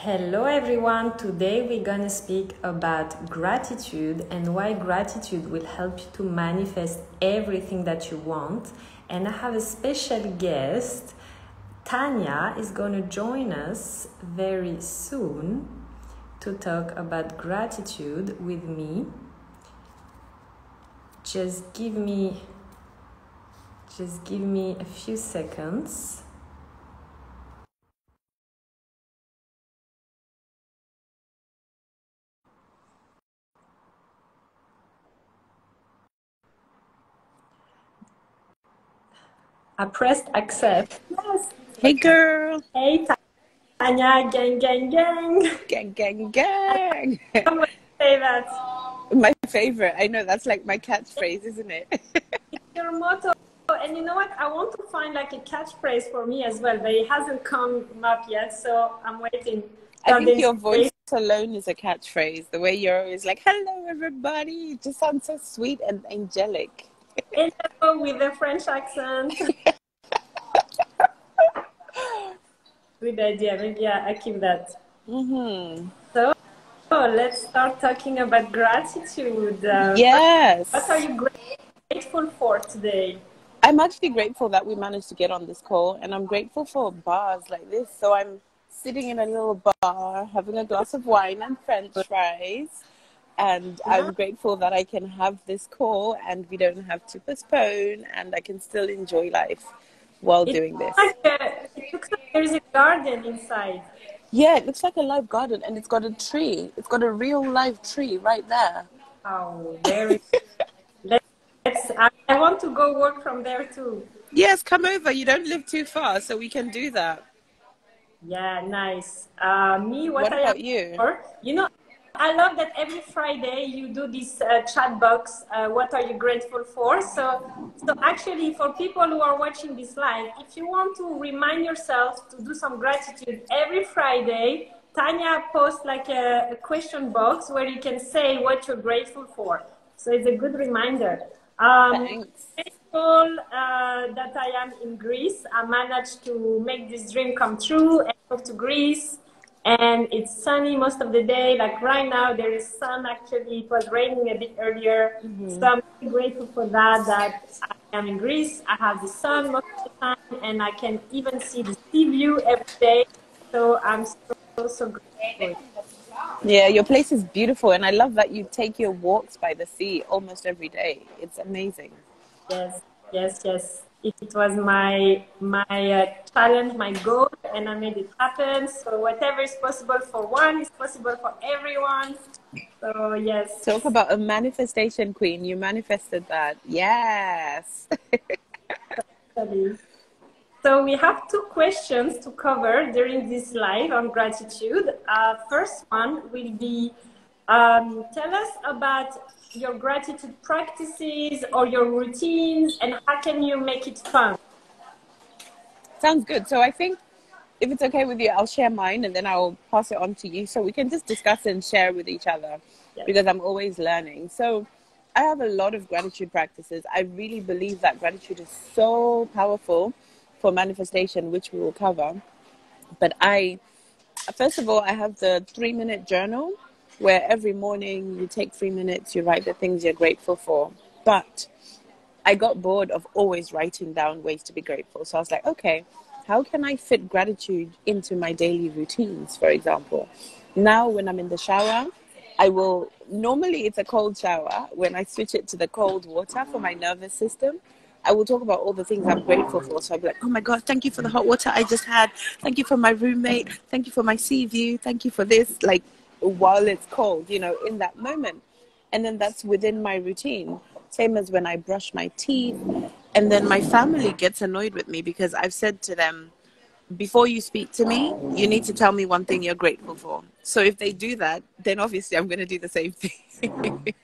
Hello everyone, today we're gonna speak about gratitude and why gratitude will help you to manifest everything that you want. And I have a special guest. Tanya is gonna join us very soon to talk about gratitude with me. Just give me a few seconds. I pressed accept. Yes. Hey girl. Hey Tanya, gang, gang, gang. Gang, gang, gang. I'm gonna say that. My favorite. I know, that's like my catchphrase, isn't it? It's your motto. And you know what? I want to find like a catchphrase for me as well, but it hasn't come up yet, so I'm waiting. I think your voice alone is a catchphrase. The way you're always like, hello everybody. It just sounds so sweet and angelic. Hello with a French accent. Good idea. Maybe I keep that. So let's start talking about gratitude. Yes. What are you grateful for today? I'm actually grateful that we managed to get on this call, and I'm grateful for bars like this. So I'm sitting in a little bar, having a glass of wine and French fries. And I'm grateful that I can have this call and we don't have to postpone, and I can still enjoy life while doing this. It looks like there's a garden inside. Yeah, it looks like a live garden, and it's got a tree. It's got a real live tree right there. Oh, very. I want to go work from there too. Yes, come over. You don't live too far, so we can do that. Yeah, nice. What about you? You know, I love that every Friday you do this chat box. What are you grateful for? So actually, for people who are watching this live, if you want to remind yourself to do some gratitude every Friday, Tanya posts like a question box where you can say what you're grateful for. So it's a good reminder. Thanks. Grateful that I am in Greece. I managed to make this dream come true and move to Greece. And it's sunny most of the day. Like right now, there is sun. Actually, it was raining a bit earlier. So I'm really grateful for that I am in Greece. I have the sun most of the time, and I can even see the sea view every day. So I'm so grateful. Yeah, your place is beautiful, and I love that you take your walks by the sea almost every day. It's amazing. Yes. It was my challenge, my goal, and I made it happen. So whatever is possible for one is possible for everyone. So yes. Talk about a manifestation queen. You manifested that. Yes. So we have two questions to cover during this live on gratitude. First one will be, tell us about your gratitude practices or your routines, and how can you make it fun? Sounds good. So I think if it's okay with you, I'll share mine and then I'll pass it on to you so we can just discuss and share with each other, because I'm always learning. So I have a lot of gratitude practices. I really believe that gratitude is so powerful for manifestation, which we will cover. But first of all, I have the 3-minute journal where every morning you take 3 minutes, you write the things you're grateful for. But I got bored of always writing down ways to be grateful. So I was like, okay, how can I fit gratitude into my daily routines, for example? Now, when I'm in the shower, normally it's a cold shower. When I switch it to the cold water for my nervous system, I will talk about all the things I'm grateful for. So I'll be like, oh my God, thank you for the hot water I just had. Thank you for my roommate. Thank you for my sea view. Thank you for this. Like, while it's cold, in that moment. And then that's within my routine. Same as when I brush my teeth. And then my family gets annoyed with me because I've said to them, before you speak to me, you need to tell me one thing you're grateful for. So if they do that, then obviously I'm going to do the same thing.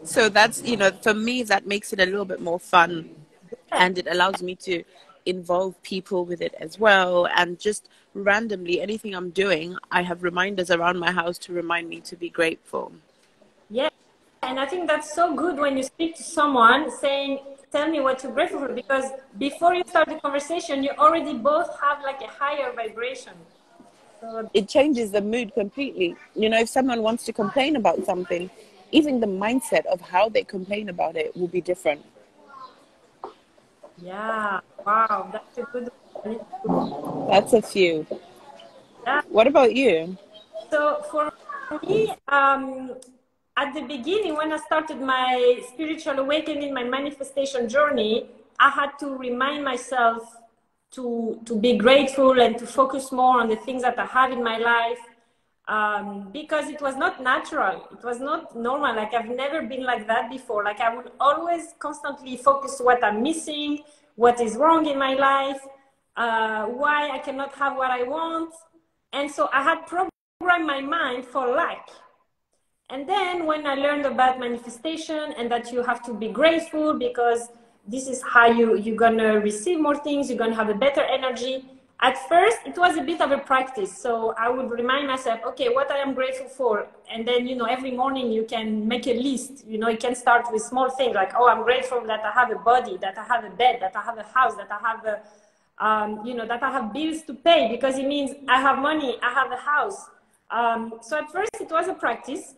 So that's, for me, that makes it a little bit more fun. And it allows me to involve people with it as well. And just randomly, anything I'm doing, I have reminders around my house to remind me to be grateful. Yeah, and I think that's so good when you speak to someone saying, tell me what you're grateful for, because before you start the conversation, you already both have like a higher vibration. So It changes the mood completely. You know, if someone wants to complain about something, even the mindset of how they complain about it will be different. yeah, wow, that's a good one. That's a few. Yeah. What about you? So for me, at the beginning, when I started my spiritual awakening, my manifestation journey, I had to remind myself to be grateful and to focus more on the things that I have in my life, because it was not natural. It was not normal. Like I've never been like that before. Like I would always constantly focus what I'm missing, what is wrong in my life, why I cannot have what I want. And so I had programmed my mind for lack. And then when I learned about manifestation and that you have to be grateful because this is how you're going to receive more things, you're going to have a better energy. At first, it was a bit of a practice. So I would remind myself, okay, what I am grateful for. And then, every morning you can make a list. You can start with small things like, oh, I'm grateful that I have a body, that I have a bed, that I have a house, that I have that I have bills to pay, because it means I have money, I have a house. So at first it was a practice.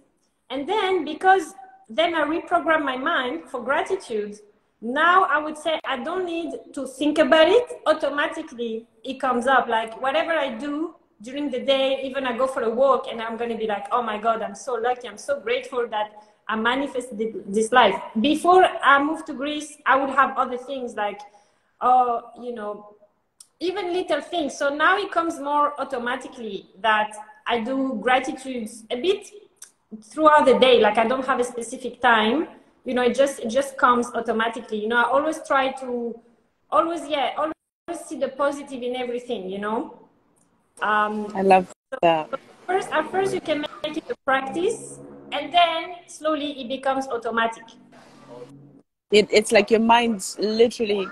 And then because then I reprogrammed my mind for gratitude, now I would say I don't need to think about it. Automatically it comes up. Like whatever I do during the day, even I go for a walk and I'm going to be like, oh my God, I'm so lucky. I'm so grateful that I manifested this life. Before I moved to Greece, I would have other things like, even little things. So now it comes more automatically that I do gratitudes a bit throughout the day. Like I don't have a specific time. It just comes automatically. I always try to always see the positive in everything. I love that. At first you can make it a practice, and then slowly it becomes automatic. It's like your mind's literally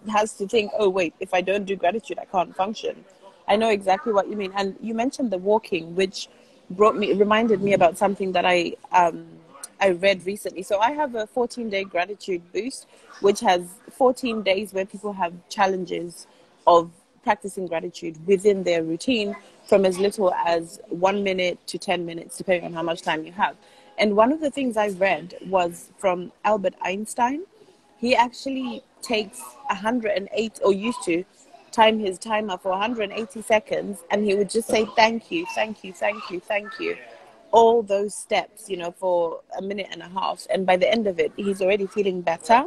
has to think, oh wait, if I don't do gratitude I can't function. I know exactly what you mean. And you mentioned the walking, which reminded me about something that I read recently. So I have a 14-day gratitude boost, which has 14 days where people have challenges of practicing gratitude within their routine, from as little as 1 minute to 10 minutes, depending on how much time you have. And one of the things I read was from Albert Einstein. He actually takes 108, or used to time his timer for 180 seconds, and he would just say thank you, thank you, thank you, thank you, all those steps, for a minute and a half. And by the end of it, he's already feeling better.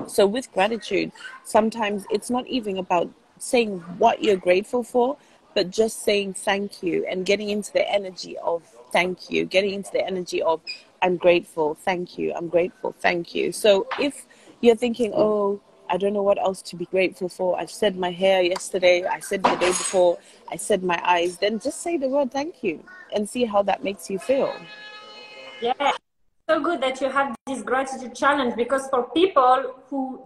So with gratitude, sometimes it's not even about saying what you're grateful for, but just saying thank you and getting into the energy of thank you, getting into the energy of I'm grateful, thank you, I'm grateful, thank you. So if you're thinking, oh, I don't know what else to be grateful for, I've said my hair yesterday, I said the day before, I said my eyes, then just say the word thank you and see how that makes you feel. Yeah, so good that you have this gratitude challenge, because for people who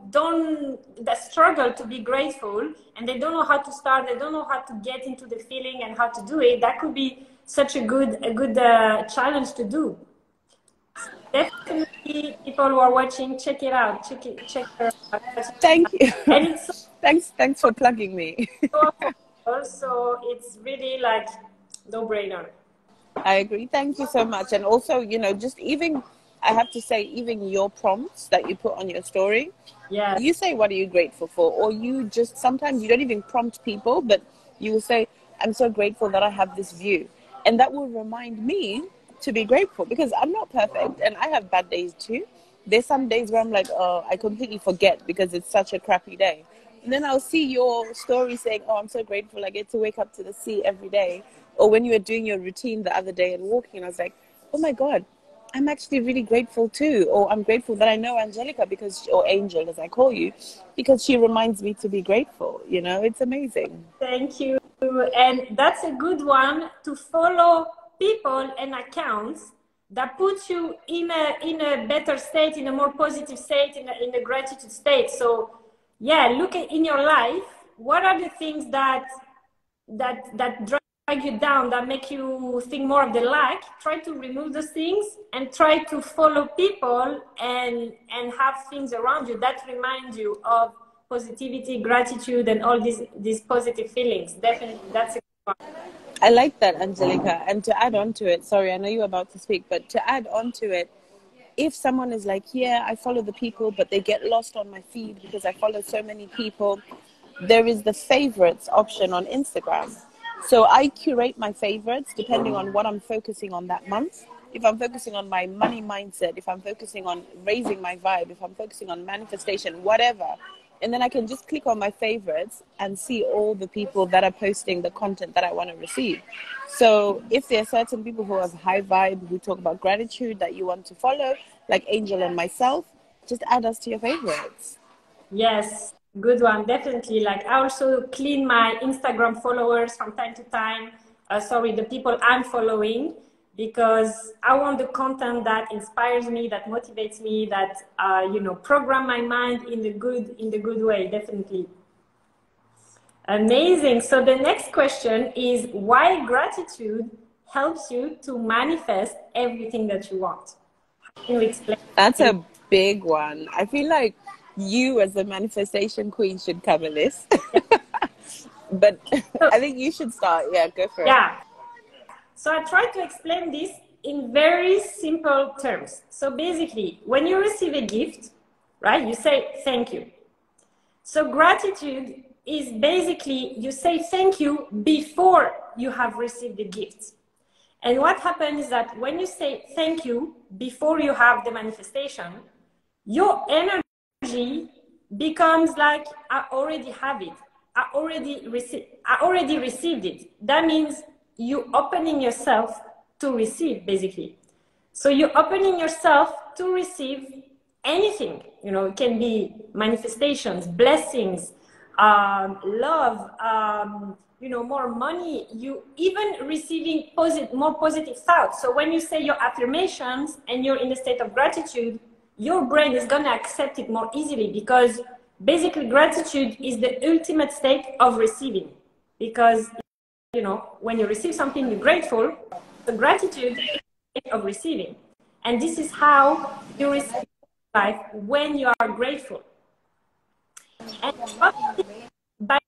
that struggle to be grateful and they don't know how to start, they don't know how to get into the feeling and how to do it, that could be such a good challenge to do. Definitely, people who are watching, check it out. Check her out. Thank you. And it's thanks for plugging me. so affordable, so it's really like no-brainer. I agree. Thank you so much. And also, just even, I have to say, even your prompts that you put on your story, Yeah. you say, what are you grateful for? Or you just, sometimes you don't even prompt people, but you will say, I'm so grateful that I have this view. And that will remind me to be grateful, because I'm not perfect and I have bad days too. There's some days where I'm like, oh, I completely forget because it's such a crappy day. And then I'll see your story saying, oh, I'm so grateful I get to wake up to the sea every day. Or when you were doing your routine the other day and walking, I was like, oh my God, I'm actually really grateful too. Or I'm grateful that I know Angelica, or Angel as I call you, because she reminds me to be grateful. It's amazing. Thank you. And that's a good one, to follow people and accounts that puts you in a better state, in a more positive state, in a gratitude state. So yeah, look at in your life, what are the things that drive you down, that make you think more of the lack, try to remove those things and try to follow people and have things around you that remind you of positivity, gratitude, and all these positive feelings. Definitely, that's a good one. I like that, Angelica. And to add on to it, sorry, I know you were about to speak, but to add on to it, if someone is like, yeah, I follow the people, but they get lost on my feed because I follow so many people, there is the favorites option on Instagram. So I curate my favorites depending on what I'm focusing on that month. If I'm focusing on my money mindset, if I'm focusing on raising my vibe, if I'm focusing on manifestation, whatever. And then I can just click on my favorites and see all the people that are posting the content that I want to receive. So if there are certain people who have high vibe, who talk about gratitude that you want to follow, like Angel and myself, just add us to your favorites. Yes, good one, definitely. Like, I also clean my Instagram followers from time to time. Sorry, the people I'm following, because I want the content that inspires me, that motivates me, that program my mind in the good way. Definitely. Amazing. So the next question is, why gratitude helps you to manifest everything that you want? How can you explain? That's a big one. I feel like you as the manifestation queen should cover this. But I think you should start. Yeah, go for it. Yeah. So I try to explain this in very simple terms. So basically, when you receive a gift, right, you say thank you. So gratitude is basically you say thank you before you have received the gift. And what happens is that when you say thank you before you have the manifestation, your energy becomes like, I already have it. I already received it. That means you opening yourself to receive, basically. So you're opening yourself to receive anything. It can be manifestations, blessings, love, more money, you even receiving more positive thoughts. So when you say your affirmations and you're in a state of gratitude, your brain is going to accept it more easily, because basically gratitude is the ultimate state of receiving. Because, when you receive something, you're grateful. So gratitude is the state of receiving. And this is how you receive life, when you are grateful. And by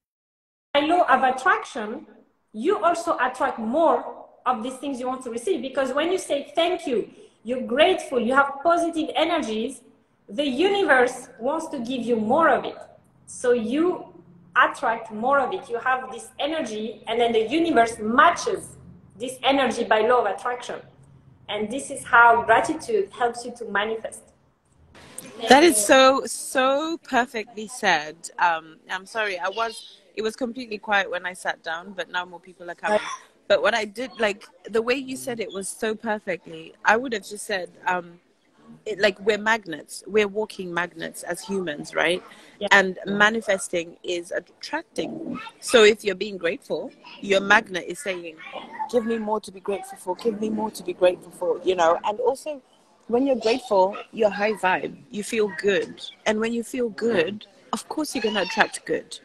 law of attraction, you also attract more of these things you want to receive, because when you say thank you, you're grateful, you have positive energies, the universe wants to give you more of it. So you attract more of it. You have this energy, and then the universe matches this energy by law of attraction. And this is how gratitude helps you to manifest. That is so perfectly said. I'm sorry, it was completely quiet when I sat down, but now more people are coming. But what I did, like the way you said it was so perfectly, I would have just said, like we're magnets, we're walking magnets as humans, right? Yeah. And manifesting is attracting. So if you're being grateful, your magnet is saying, give me more to be grateful for, give me more to be grateful for, and also when you're grateful, you're high vibe, you feel good. And when you feel good, of course you're going to attract good,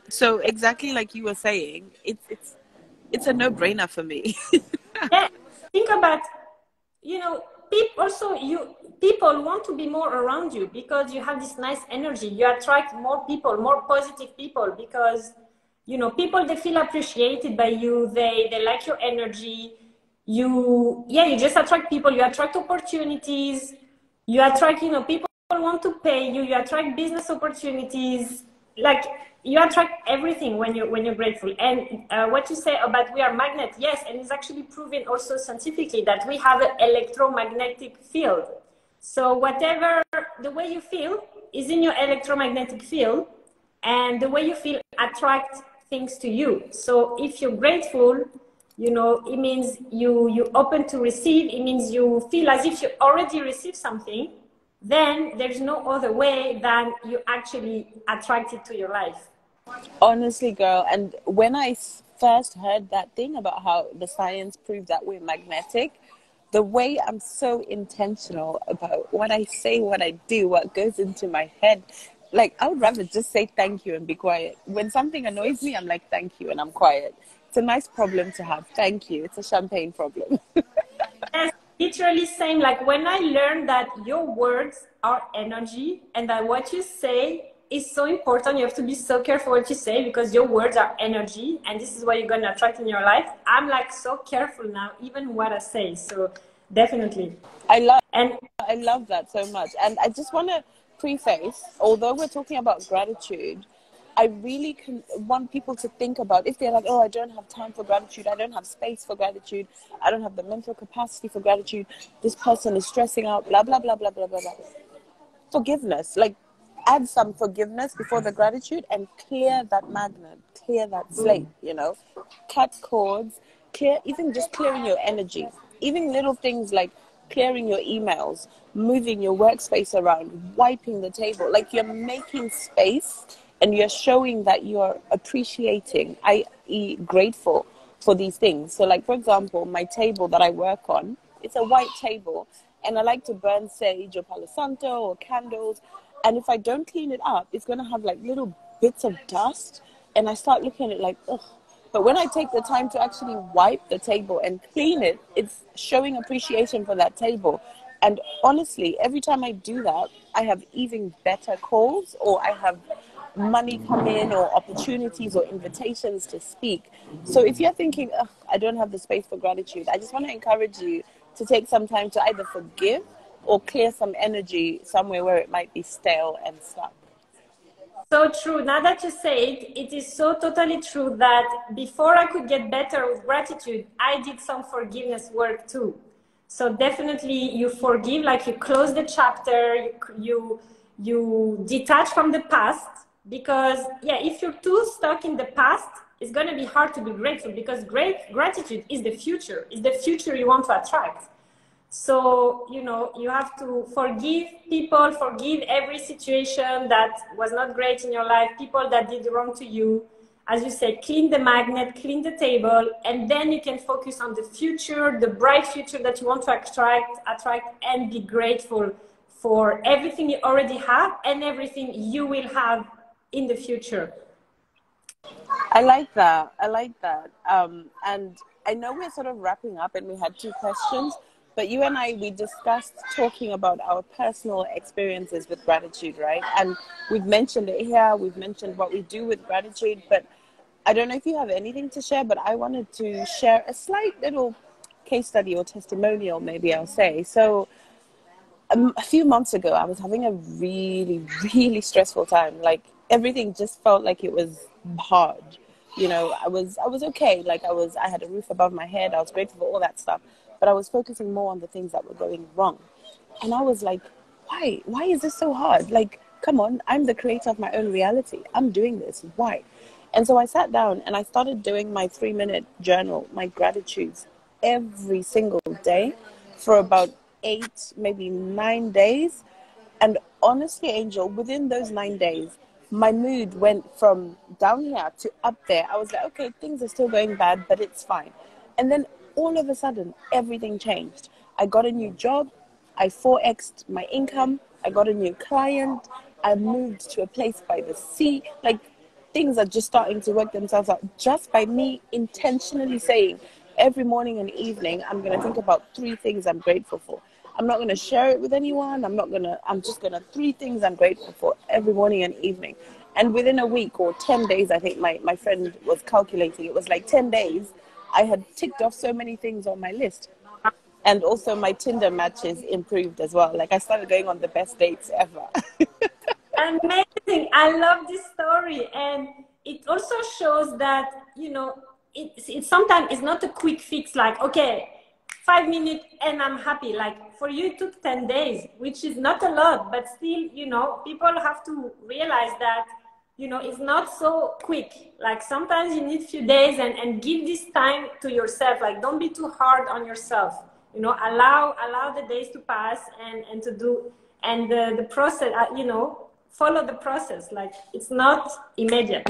So exactly like you were saying, it's a no-brainer for me. Yeah, think about, people want to be more around you, because you have this nice energy. You attract more people, more positive people, because, people, they feel appreciated by you. They like your energy. You just attract people. You attract opportunities. You attract, people want to pay you. You attract business opportunities. Like, you attract everything when you're grateful. And what you say about we are magnet, yes, and it's actually proven also scientifically that we have an electromagnetic field. So whatever the way you feel is in your electromagnetic field, and the way you feel attract things to you. So if you're grateful, it means you open to receive. It means you feel as if you already received something. Then there's no other way than you actually attract it to your life. Honestly, girl, and when I first heard that thing about how the science proved that we're magnetic, the way I'm so intentional about what I say, what I do, what goes into my head, Like, I would rather just say thank you and be quiet. When something annoys me, I'm like, thank you, and I'm quiet. It's a nice problem to have. Thank you. It's a champagne problem. Yes, literally same. Like when I learned that your words are energy and that what you say is so important. You have to be so careful what you say because your words are energy and this is what you're going to attract in your life. I'm like so careful now, even what I say. So definitely. I love And I love that so much. And I just want to preface, although we're talking about gratitude, I really want people to think about if they're like, oh, I don't have time for gratitude, I don't have space for gratitude, I don't have the mental capacity for gratitude, this person is stressing out, blah, blah, blah, blah, blah, blah, blah. Forgiveness, like add some forgiveness before the gratitude and clear that magnet, clear that slate, you know, cut cords, clear, even just clearing your energy, even little things like clearing your emails, moving your workspace around, wiping the table, like you're making space and you're showing that you're appreciating, i.e. grateful for these things. So like, for example, my table that I work on, it's a white table and I like to burn sage or Palo Santo or candles. And if I don't clean it up, it's going to have like little bits of dust. And I start looking at it like, ugh. But when I take the time to actually wipe the table and clean it, it's showing appreciation for that table. And honestly, every time I do that, I have even better calls or I have money come in or opportunities or invitations to speak. So if you're thinking, ugh, I don't have the space for gratitude, I just want to encourage you to take some time to either forgive or clear some energy somewhere where it might be stale and stuck. so true. Now that you say it, it is so totally true that before I could get better with gratitude, I did some forgiveness work too. So definitely you forgive, like you close the chapter, you detach from the past because yeah, if you're too stuck in the past, it's going to be hard to be grateful because great gratitude is the future, is the future you want to attract. So, you know, you have to forgive people, forgive every situation that was not great in your life, people that did wrong to you. As you said, clean the magnet, clean the table, and then you can focus on the future, the bright future that you want to attract and be grateful for everything you already have and everything you will have in the future. I like that. I like that. And I know we're sort of wrapping up and we had two questions, but you and I, we discussed talking about our personal experiences with gratitude, right? And we've mentioned it here. We've mentioned what we do with gratitude, but I don't know if you have anything to share, but I wanted to share a slight little case study or testimonial, maybe I'll say. So a few months ago, I was having a really, really stressful time. Like everything just felt like it was hard. You know, I was okay. Like I had a roof above my head. I was grateful for all that stuff, but I was focusing more on the things that were going wrong. And I was like, why is this so hard? Like, come on, I'm the creator of my own reality. I'm doing this. Why? And so I sat down and I started doing my 3-minute journal, my gratitudes every single day for about 8, maybe 9 days. And honestly, Angel, within those 9 days, my mood went from down here to up there. I was like, okay, things are still going bad, but it's fine. And then all of a sudden, everything changed. I got a new job. I 4x'd my income. I got a new client. I moved to a place by the sea. Like, things are just starting to work themselves out just by me intentionally saying every morning and evening, I'm going to think about 3 things I'm grateful for. I'm not going to share it with anyone. I'm just going to 3 things I'm grateful for every morning and evening. And within a week or 10 days, I think my friend was calculating, it was like 10 days, I had ticked off so many things on my list. And also my Tinder matches improved as well. Like I started going on the best dates ever. Amazing. I love this story. And it also shows that, you know, it's sometimes it's not a quick fix like, okay, 5 minutes and I'm happy. Like for you, it took 10 days, which is not a lot, but still, you know, people have to realize that, you know, it's not so quick. Like sometimes you need a few days and give this time to yourself. Like don't be too hard on yourself. You know, allow the days to pass and to do, and the process, you know, follow the process. Like it's not immediate.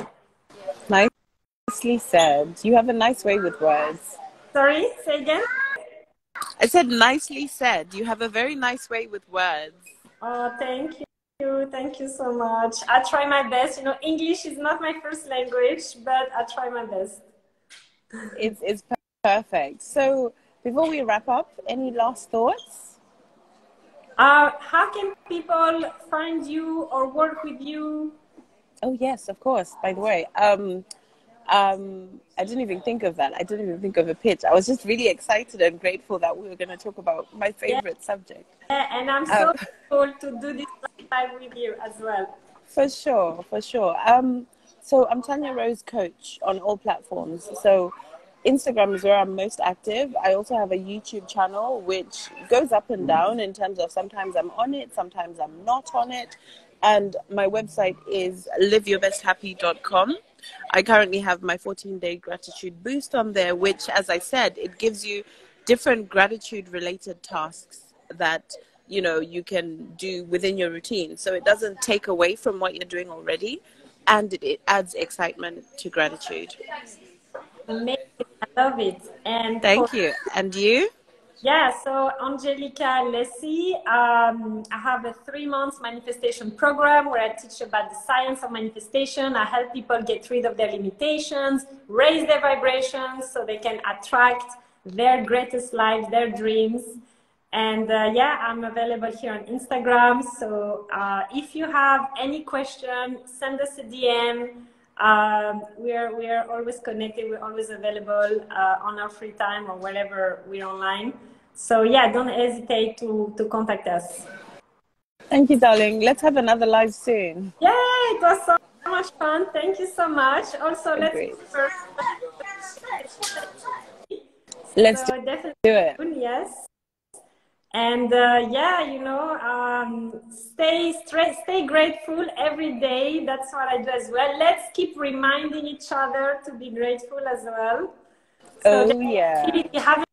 Nicely said. You have a nice way with words. Sorry, say again. I said nicely said. You have a very nice way with words. Oh, thank you. you. Thank you so much. I try my best. You know, English is not my first language, but I try my best. It's perfect. So before we wrap up, any last thoughts? How can people find you or work with you? Oh yes, of course. By the way, I didn't even think of that. I didn't even think of a pitch. I was just really excited and grateful that we were going to talk about my Yeah, favorite subject. and I'm Um, so grateful to do this live with you as well. for sure, for sure. So I'm Tanya Rose Coach on all platforms. So Instagram is where I'm most active. I also have a YouTube channel which goes up and down in terms of sometimes I'm on it, sometimes I'm not on it. And my website is liveyourbesthappy.com. I currently have my 14-day gratitude boost on there, which, as I said, it gives you different gratitude related tasks that you can do within your routine, so it doesn't take away from what you're doing already, and it adds excitement to gratitude. Amazing. I love it. And for Thank you. And you? yeah, so Angelica Lessie, I have a 3 month manifestation program where I teach about the science of manifestation. I help people get rid of their limitations, raise their vibrations so they can attract their greatest lives, their dreams. And yeah, I'm available here on Instagram. So if you have any question, send us a DM. We are always connected. We're always available on our free time or wherever we're online. So yeah, don't hesitate to contact us. Thank you, darling. Let's have another live soon. Yay, it was so much fun. Thank you so much. Also, let's Agreed. Let's so do definitely it. yes. And yeah, stay grateful every day. That's what I do as well. Let's keep reminding each other to be grateful as well. So Oh yeah, having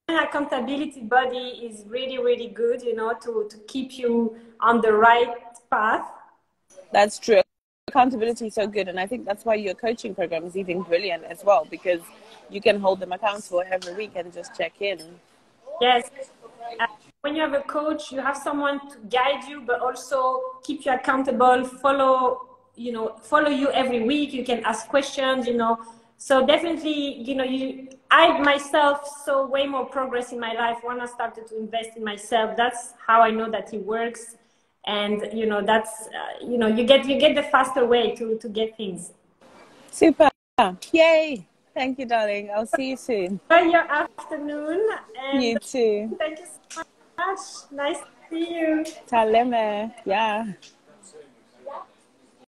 an accountability body is really, really good, to keep you on the right path. that's true. Accountability is so good, and I think that's why your coaching program is even brilliant as well, because you can hold them accountable every week and just check in. Yes. When you have a coach, you have someone to guide you, but also keep you accountable, follow you every week. You can ask questions, So definitely, I myself saw way more progress in my life when I started to invest in myself. That's how I know that it works. And, that's, you get the faster way to get things. Super. Yay. Thank you, darling. I'll see you soon. Enjoy your afternoon. And You too. thank you so much. Nice to see you. Taleme. Yeah.